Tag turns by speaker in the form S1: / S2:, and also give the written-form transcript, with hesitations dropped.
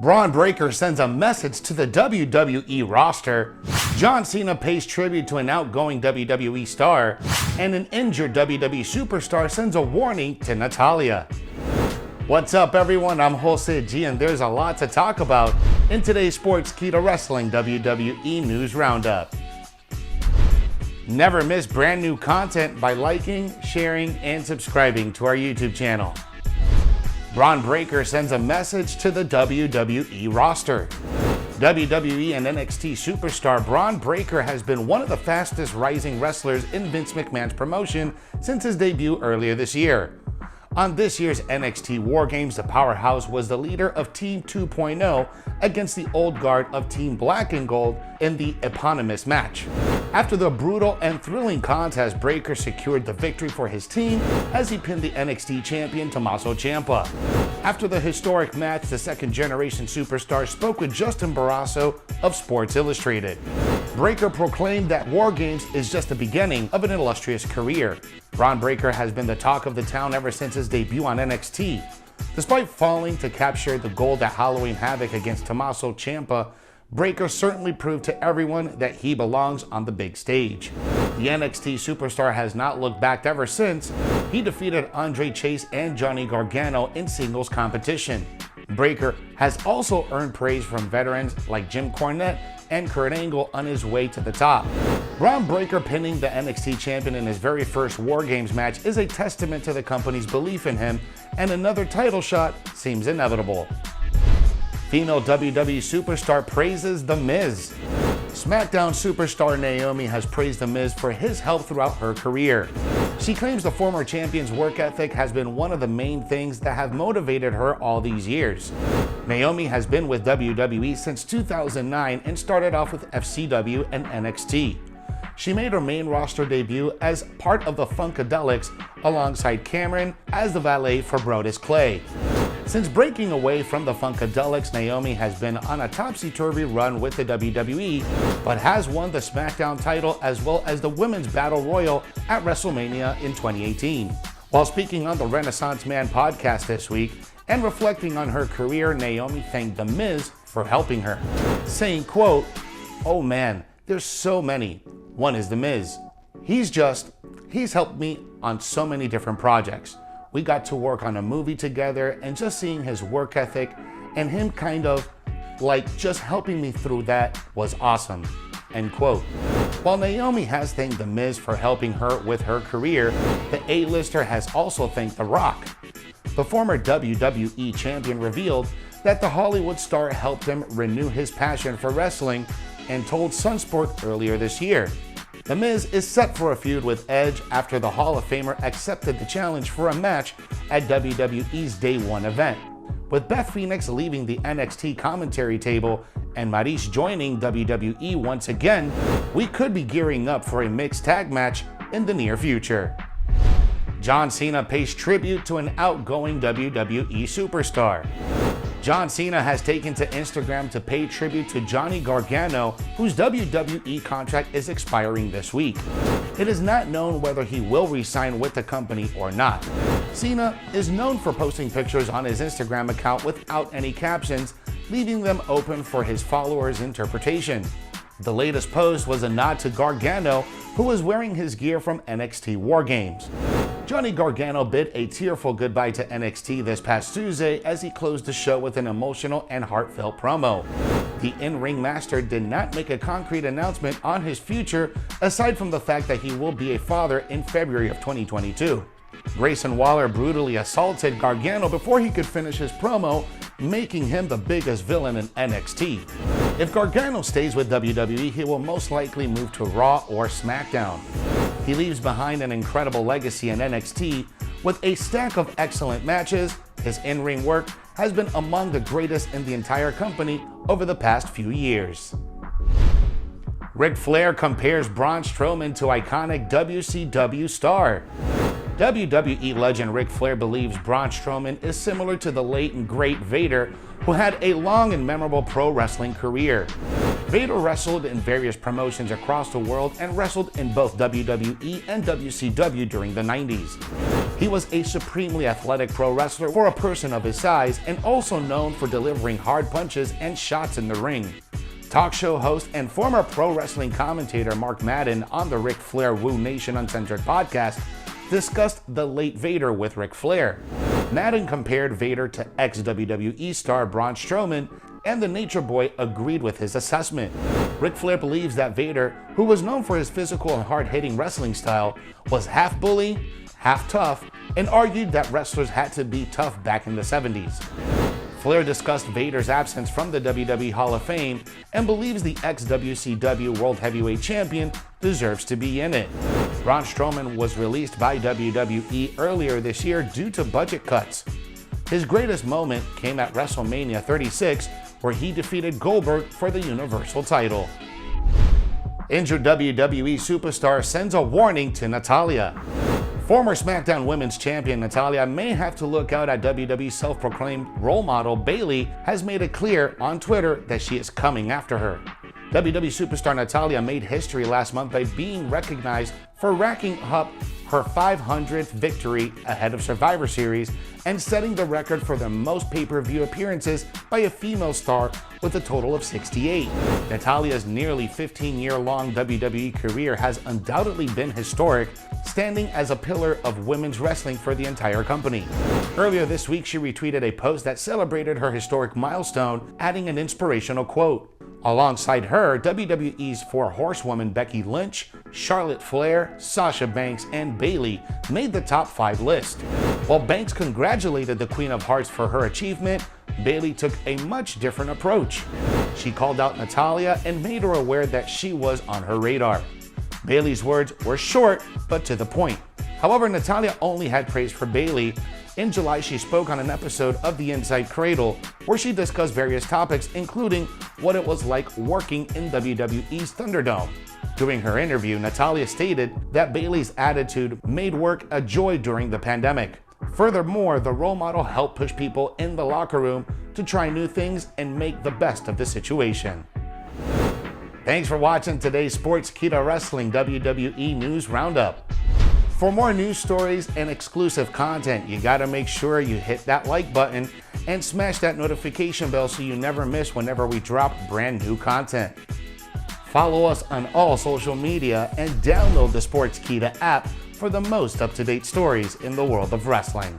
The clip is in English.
S1: Bron Breakker sends a message to the WWE roster. John Cena pays tribute to an outgoing WWE star. And an injured WWE Superstar sends a warning to Natalya. What's up, everyone? I'm Jose G, and there's a lot to talk about in today's Sportskeeda Wrestling WWE News Roundup. Never miss brand new content by liking, sharing, and subscribing to our YouTube channel. Bron Breakker sends a message to the WWE roster. WWE and NXT superstar Bron Breakker has been one of the fastest rising wrestlers in Vince McMahon's promotion since his debut earlier this year. On this year's NXT War Games, the powerhouse was the leader of Team 2.0 against the old guard of Team Black and Gold in the eponymous match. After the brutal and thrilling contest, Breakker secured the victory for his team as he pinned the NXT champion Tommaso Ciampa. After the historic match, the second-generation superstar spoke with Justin Barrasso of Sports Illustrated. Breakker proclaimed that War Games is just the beginning of an illustrious career. Bron Breakker has been the talk of the town ever since his debut on NXT. Despite falling to capture the gold at Halloween Havoc against Tommaso Ciampa, Breakker certainly proved to everyone that he belongs on the big stage. The NXT superstar has not looked back ever since he defeated Andre Chase and Johnny Gargano in singles competition. Breakker has also earned praise from veterans like Jim Cornette and Kurt Angle on his way to the top. Bron Breakker pinning the NXT champion in his very first War Games match is a testament to the company's belief in him, and another title shot seems inevitable. Female WWE superstar praises The Miz. SmackDown superstar Naomi has praised The Miz for his help throughout her career. She claims the former champion's work ethic has been one of the main things that have motivated her all these years. Naomi has been with WWE since 2009 and started off with FCW and NXT. She made her main roster debut as part of the Funkadelics alongside Cameron as the valet for Brodus Clay. Since breaking away from the Funkadelics, Naomi has been on a topsy-turvy run with the WWE, but has won the SmackDown title as well as the Women's Battle Royal at WrestleMania in 2018. While speaking on the Renaissance Man podcast this week and reflecting on her career, Naomi thanked The Miz for helping her, saying, quote, "Oh man, there's so many. One is The Miz. He's helped me on so many different projects. We got to work on a movie together, and just seeing his work ethic and him kind of like just helping me through that was awesome." End quote. While Naomi has thanked The Miz for helping her with her career, the A-lister has also thanked The Rock. The former WWE champion revealed that the Hollywood star helped him renew his passion for wrestling and told Sunsport earlier this year. The Miz is set for a feud with Edge after the Hall of Famer accepted the challenge for a match at WWE's Day 1 event. With Beth Phoenix leaving the NXT commentary table and Maryse joining WWE once again, we could be gearing up for a mixed tag match in the near future. John Cena pays tribute to an outgoing WWE superstar. John Cena has taken to Instagram to pay tribute to Johnny Gargano, whose WWE contract is expiring this week. It is not known whether he will re-sign with the company or not. Cena is known for posting pictures on his Instagram account without any captions, leaving them open for his followers' interpretation. The latest post was a nod to Gargano, who was wearing his gear from NXT War Games. Johnny Gargano bid a tearful goodbye to NXT this past Tuesday as he closed the show with an emotional and heartfelt promo. The in-ring master did not make a concrete announcement on his future, aside from the fact that he will be a father in February of 2022. Grayson Waller brutally assaulted Gargano before he could finish his promo, making him the biggest villain in NXT. If Gargano stays with WWE, he will most likely move to Raw or SmackDown. He leaves behind an incredible legacy in NXT with a stack of excellent matches. His in-ring work has been among the greatest in the entire company over the past few years. Ric Flair compares Braun Strowman to iconic WCW star. WWE legend Ric Flair believes Braun Strowman is similar to the late and great Vader, who had a long and memorable pro wrestling career. Vader wrestled in various promotions across the world and wrestled in both WWE and WCW during the 90s. He was a supremely athletic pro wrestler for a person of his size and also known for delivering hard punches and shots in the ring. Talk show host and former pro wrestling commentator Mark Madden on the Ric Flair Woo Nation Uncensored podcast discussed the late Vader with Ric Flair. Madden compared Vader to ex-WWE star Braun Strowman, and the Nature Boy agreed with his assessment. Ric Flair believes that Vader, who was known for his physical and hard-hitting wrestling style, was half bully, half tough, and argued that wrestlers had to be tough back in the 70s. Flair discussed Vader's absence from the WWE Hall of Fame and believes the ex-WCW World Heavyweight Champion deserves to be in it. Braun Strowman was released by WWE earlier this year due to budget cuts. His greatest moment came at WrestleMania 36, where he defeated Goldberg for the Universal title. Injured WWE Superstar sends a warning to Natalya. Former SmackDown Women's Champion Natalya may have to look out at WWE self-proclaimed role model Bayley has made it clear on Twitter that she is coming after her. WWE Superstar Natalya made history last month by being recognized for racking up her 500th victory ahead of Survivor Series and setting the record for the most pay-per-view appearances by a female star with a total of 68. Natalya's nearly 15-year-long WWE career has undoubtedly been historic, standing as a pillar of women's wrestling for the entire company. Earlier this week, she retweeted a post that celebrated her historic milestone, adding an inspirational quote. Alongside her, WWE's four horsewomen Becky Lynch, Charlotte Flair, Sasha Banks, and Bayley made the top 5 list. While Banks congratulated the Queen of Hearts for her achievement, Bayley took a much different approach. She called out Natalya and made her aware that she was on her radar. Bayley's words were short, but to the point. However, Natalya only had praise for Bayley. In July, she spoke on an episode of The Inside Cradle, where she discussed various topics, including what it was like working in WWE's Thunderdome. During her interview, Natalya stated that Bayley's attitude made work a joy during the pandemic. Furthermore, the role model helped push people in the locker room to try new things and make the best of the situation. Thanks for watching today's Sportskeeda Wrestling WWE News Roundup. For more news stories and exclusive content, you gotta make sure you hit that like button and smash that notification bell so you never miss whenever we drop brand new content. Follow us on all social media and download the Sportskeeda app for the most up-to-date stories in the world of wrestling.